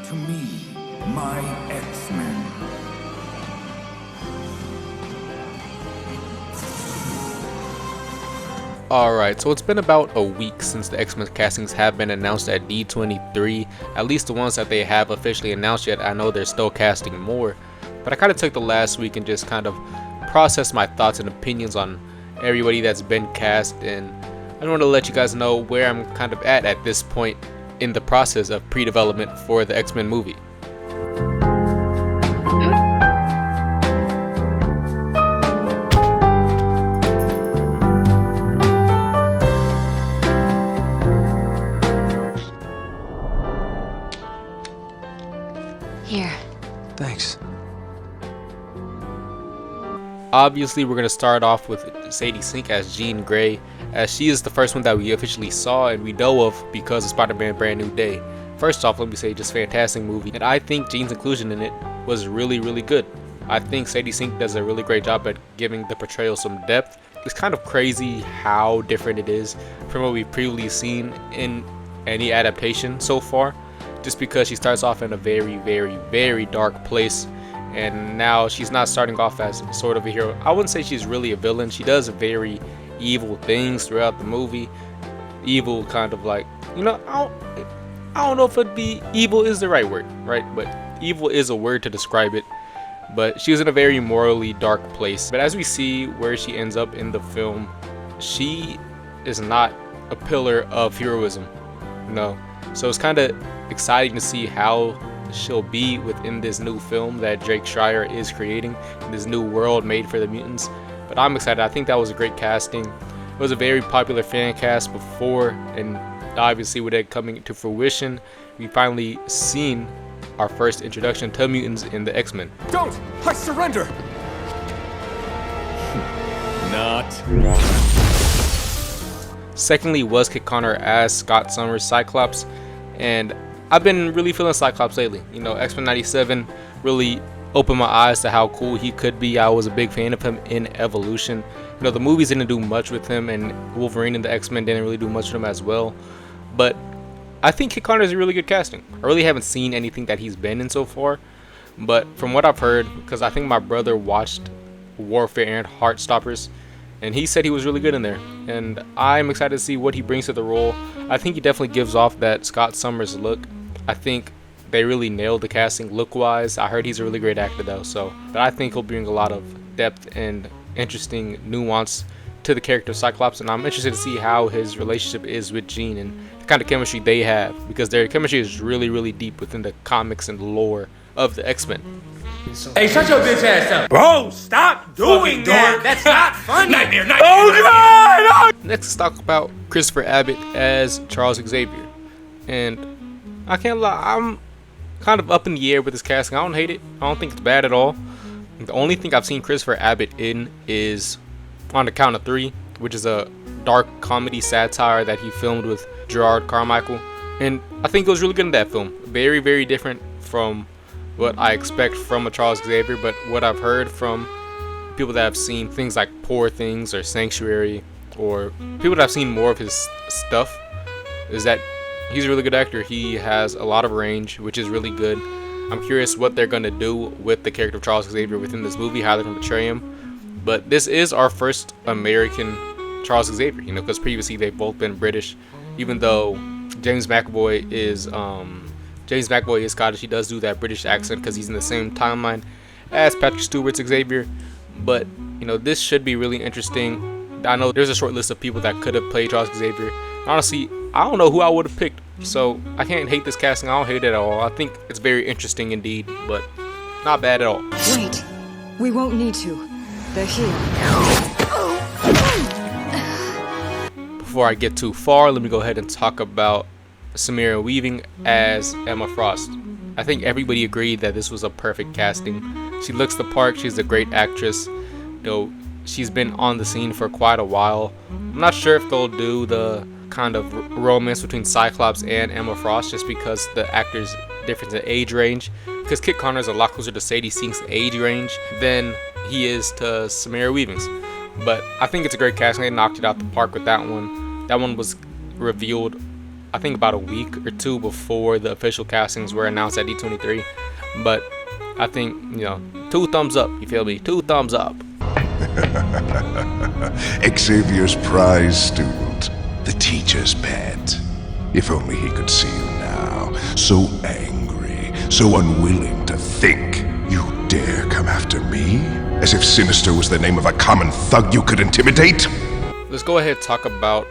to me, my X-Men. Alright, so it's been about a week since the X-Men castings have been announced at D23, at least the ones that they have officially announced yet. I know they're still casting more, but I kind of took the last week and just kind of processed my thoughts and opinions on everybody that's been cast, and I want to let you guys know where I'm kind of at this point in the process of pre-development for the X-Men movie. Here. Thanks. Obviously, we're going to start off with Sadie Sink as Jean Grey, as she is the first one that we officially saw and we know of because of Spider-Man Brand New Day. First off, let me say, just fantastic movie, and I think Jean's inclusion in it was really good. I think Sadie Sink does a really great job at giving the portrayal some depth. It's kind of crazy how different it is from what we've previously seen in any adaptation so far, just because she starts off in a very dark place, and now she's not starting off as sort of a hero. I wouldn't say she's really a villain. She does very evil things throughout the movie. Evil, kind of like, you know, I don't know if it'd be evil is the right word, right? But evil is a word to describe it. But she was in a very morally dark place. But as we see where she ends up in the film, she is not a pillar of heroism. No. So it's kind of exciting to see how she'll be within this new film that Drake Schreier is creating, in this new world made for the mutants. But I'm excited. I think that was a great casting. It was a very popular fan cast before, and obviously with it coming to fruition, we finally seen our first introduction to mutants in the X-Men. Don't! I surrender! Not. Secondly was Kit Connor as Scott Summers Cyclops, and I've been really feeling Cyclops lately. You know, X-Men 97 really opened my eyes to how cool he could be. I was a big fan of him in Evolution. You know, the movies didn't do much with him, and Wolverine and the X-Men didn't really do much with him as well. But I think Kit Connor is a really good casting. I really haven't seen anything that he's been in so far, but from what I've heard, because I think my brother watched Warfare and Heartstoppers, and he said he was really good in there, and I'm excited to see what he brings to the role. I think he definitely gives off that Scott Summers look. I think they really nailed the casting look-wise. I heard he's a really great actor though, but I think he'll bring a lot of depth and interesting nuance to the character of Cyclops, and I'm interested to see how his relationship is with Jean and the kind of chemistry they have, because their chemistry is really deep within the comics and lore of the X-Men. Hey, shut your bitch ass up. Bro, stop doing that! That's not funny. Nightmare! Oh god! Next, let's talk about Christopher Abbott as Charles Xavier, and I can't lie, I'm kind of up in the air with this casting. I don't hate it. I don't think it's bad at all. The only thing I've seen Christopher Abbott in is On the Count of Three, which is a dark comedy satire that he filmed with Gerard Carmichael, and I think it was really good in that film. Very different from what I expect from a Charles Xavier, but what I've heard from people that have seen things like Poor Things or Sanctuary, or people that have seen more of his stuff, is that he's a really good actor. He has a lot of range, which is really good. I'm curious what they're going to do with the character of Charles Xavier within this movie, how they're going to portray him. But this is our first American Charles Xavier, you know, because previously they've both been British, even though James McAvoy is Scottish. He does do that British accent because he's in the same timeline as Patrick Stewart's Xavier. But, you know, this should be really interesting. I know there's a short list of people that could have played Charles Xavier. Honestly, I don't know who I would have picked, so I can't hate this casting. I don't hate it at all. I think it's very interesting indeed, but not bad at all. Wait. We won't need to. They're here. Before I get too far, let me go ahead and talk about Samira Weaving as Emma Frost. I think everybody agreed that this was a perfect casting. She looks the part. She's a great actress. You know, she's been on the scene for quite a while. I'm not sure if they'll do the kind of romance between Cyclops and Emma Frost, just because the actors' difference in age range. Because Kit Connor is a lot closer to Sadie Sink's age range than he is to Samira Weaving's. But I think it's a great casting. They knocked it out the park with that one. That one was revealed, I think about a week or two before the official castings were announced at D23. But I think, 2 thumbs up, you feel me? 2 thumbs up. Xavier's prize student, the teacher's pet. If only he could see you now, so angry, so unwilling to think. You dare come after me? As if Sinister was the name of a common thug you could intimidate? Let's go ahead and talk about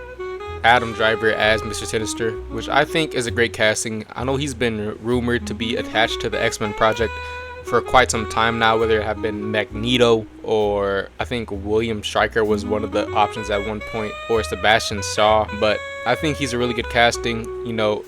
Adam Driver as Mr. Sinister, which I think is a great casting. I know he's been rumored to be attached to the X-Men project for quite some time now, whether it have been Magneto or I think William Stryker was one of the options at one point, or Sebastian Shaw. But I think he's a really good casting.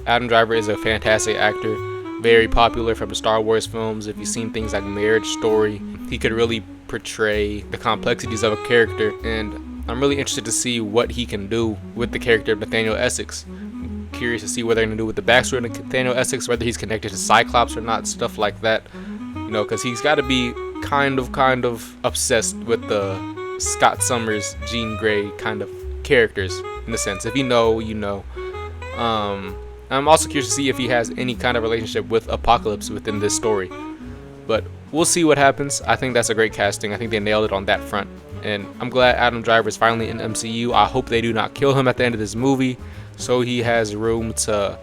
Adam Driver is a fantastic actor, very popular from the Star Wars films. If you've seen things like Marriage Story, he could really portray the complexities of a character, and I'm really interested to see what he can do with the character of Nathaniel Essex. I'm curious to see what they're going to do with the backstory of Nathaniel Essex, whether he's connected to Cyclops or not, stuff like that. Because he's got to be kind of obsessed with the Scott Summers, Jean Grey kind of characters, in a sense. If you know, you know. I'm also curious to see if he has any kind of relationship with Apocalypse within this story. But we'll see what happens. I think that's a great casting. I think they nailed it on that front. And I'm glad Adam Driver is finally in MCU. I hope they do not kill him at the end of this movie, so he has room to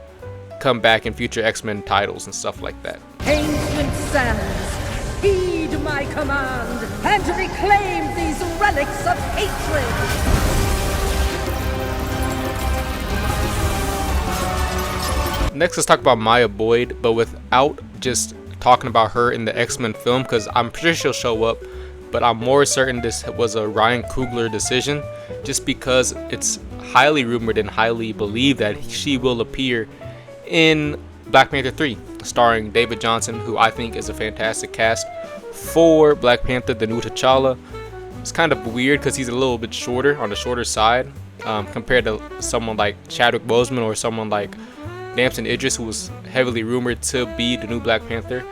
come back in future X-Men titles and stuff like that. Ancient sands, heed my command and reclaim these relics of hatred! Next, let's talk about Maya Boyd, but without just talking about her in the X-Men film, because I'm pretty sure she'll show up, but I'm more certain this was a Ryan Coogler decision, just because it's highly rumored and highly believed that she will appear in Black Panther 3, starring David Johnson, who I think is a fantastic cast for Black Panther, the new T'Challa. It's kind of weird because he's a little bit shorter, on the shorter side, compared to someone like Chadwick Boseman or someone like Damson Idris, who was heavily rumored to be the new Black Panther.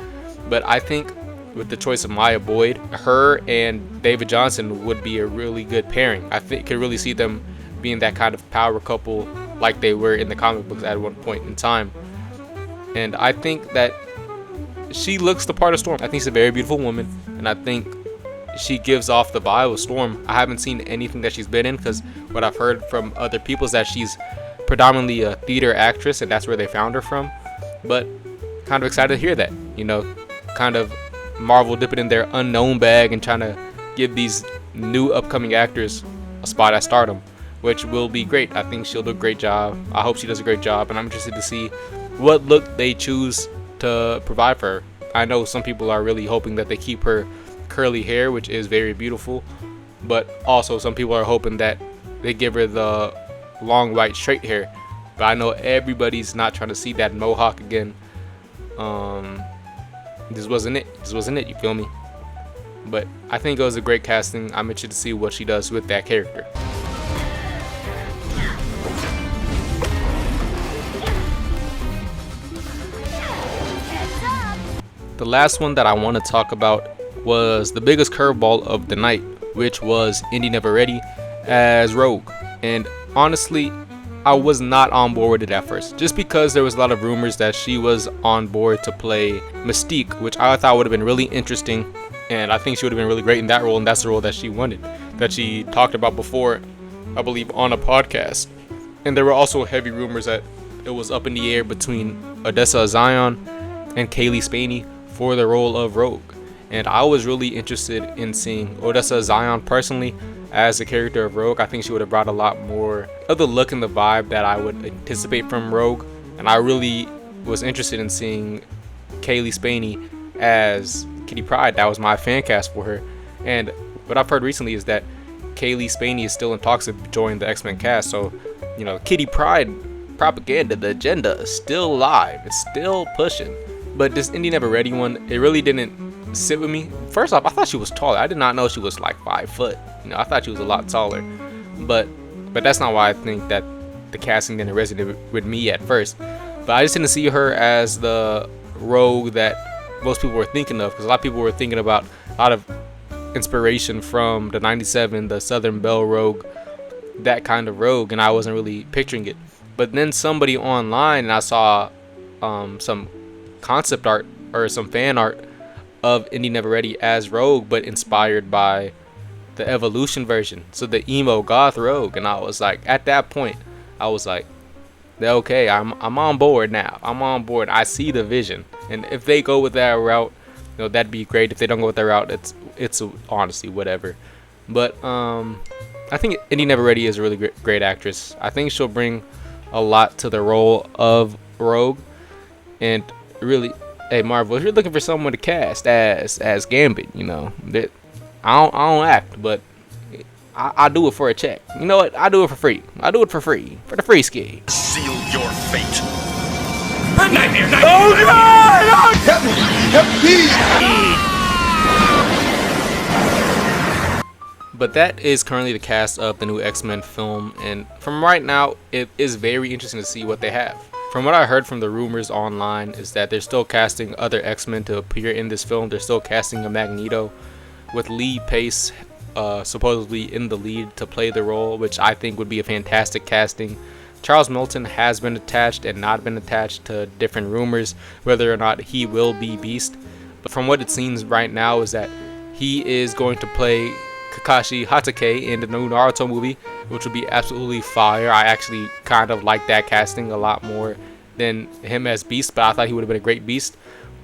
But I think with the choice of Maya Boyd, her and David Johnson would be a really good pairing. I think could really see them being that kind of power couple like they were in the comic books at one point in time. And I think that she looks the part of Storm. I think she's a very beautiful woman, and I think she gives off the vibe of Storm. I haven't seen anything that she's been in, because what I've heard from other people is that she's predominantly a theater actress, and that's where they found her from. But kind of excited to hear that, kind of Marvel dipping in their unknown bag and trying to give these new upcoming actors a spot at stardom, which will be great. I think she'll do a great job. I hope she does a great job, and I'm interested to see what look they choose to provide for her. I know some people are really hoping that they keep her curly hair, which is very beautiful, but also some people are hoping that they give her the long white straight hair. But I know everybody's not trying to see that mohawk again. This wasn't it, you feel me? But I think it was a great casting. I'm interested to see what she does with that character. The last one that I want to talk about was the biggest curveball of the night, which was Indy Never Ready as Rogue. And honestly, I was not on board with it at first, just because there was a lot of rumors that she was on board to play Mystique, which I thought would have been really interesting, and I think she would have been really great in that role, and that's the role that she wanted, that she talked about before, I believe, on a podcast. And there were also heavy rumors that it was up in the air between Odessa Zion and Kaylee Spaney for the role of Rogue. And I was really interested in seeing Odessa Zion personally as the character of Rogue. I think she would have brought a lot more of the look and the vibe that I would anticipate from Rogue. And I really was interested in seeing Kaylee Spaney as Kitty Pryde. That was my fan cast for her. And what I've heard recently is that Kaylee Spaney is still in talks to join the X-Men cast. So, Kitty Pryde propaganda, the agenda is still alive. It's still pushing. But this Indy Never Ready one, it really didn't sit with me. First off, I thought she was taller. I did not know she was like 5 foot. I thought she was a lot taller. But that's not why I think that the casting didn't resonate with me at first. But I just didn't see her as the Rogue that most people were thinking of, because a lot of people were thinking about a lot of inspiration from the 97, the Southern Belle Rogue, that kind of Rogue, and I wasn't really picturing it. But then somebody online, and I saw some concept art or some fan art of Indy Never Ready as Rogue, but inspired by the Evolution version, so the emo goth Rogue. And I was like, at that point, I was like, okay, I'm on board now. I'm on board. I see the vision, and if they go with that route, you know, that'd be great. If they don't go with that route, it's honestly whatever. But I think Indy Never Ready is a really great actress. I think she'll bring a lot to the role of Rogue, and really, hey Marvel, if you're looking for someone to cast as Gambit, you know, that I don't act, but I do it for a check. You know what? I do it for free. I do it for free. For the free ski. Seal your fate. Nightmare! Oh God! Help me! Help me! But that is currently the cast of the new X-Men film, and from right now, it is very interesting to see what they have. From what I heard from the rumors online is that they're still casting other X-Men to appear in this film. They're still casting a Magneto, with Lee Pace supposedly in the lead to play the role, which I think would be a fantastic casting. Charles Milton has been attached and not been attached to different rumors whether or not he will be Beast, but from what it seems right now is that he is going to play Kakashi Hatake in the new Naruto movie, which will be absolutely fire. I actually kind of like that casting a lot more than him as Beast, but I thought he would have been a great Beast.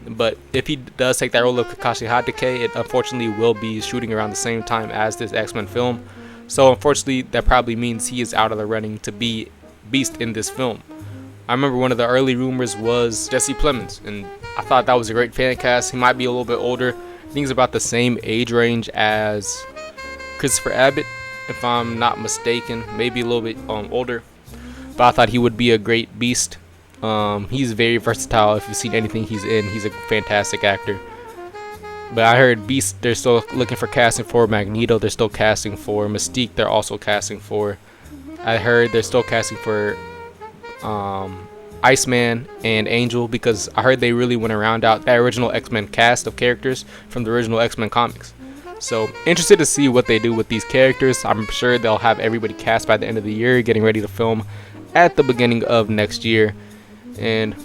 But if he does take that role of Kakashi Hatake, it unfortunately will be shooting around the same time as this X-Men film. So unfortunately, that probably means he is out of the running to be Beast in this film. I remember one of the early rumors was Jesse Plemons, and I thought that was a great fan cast. He might be a little bit older. I think he's about the same age range as Christopher Abbott, if I'm not mistaken. Maybe a little bit older. But I thought he would be a great Beast. He's very versatile. If you've seen anything he's in, he's a fantastic actor. But I heard Beast, they're still looking for casting for Magneto. They're still casting for Mystique. They're also casting for, I heard they're still casting for Iceman and Angel, because I heard they really went around out that original X-Men cast of characters from the original X-Men comics. So interested to see what they do with these characters. I'm sure they'll have everybody cast by the end of the year, getting ready to film at the beginning of next year. And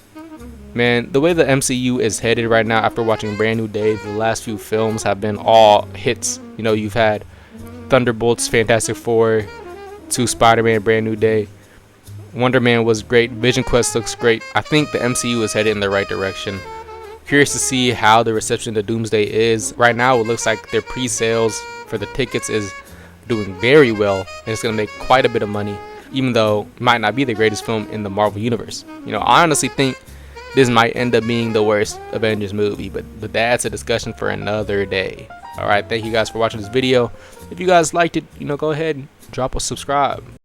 man, the way the MCU is headed right now after watching Brand New Day, the last few films have been all hits. You know, you've had Thunderbolts, Fantastic Four, 2 Spider-Man, Brand New Day. Wonder Man was great. Vision Quest looks great. I think the MCU is headed in the right direction. Curious to see how the reception to Doomsday is. Right now, it looks like their pre-sales for the tickets is doing very well, and it's going to make quite a bit of money, even though it might not be the greatest film in the Marvel Universe. You know, I honestly think this might end up being the worst Avengers movie, but that's a discussion for another day. Alright, thank you guys for watching this video. If you guys liked it, you know, go ahead and drop a subscribe.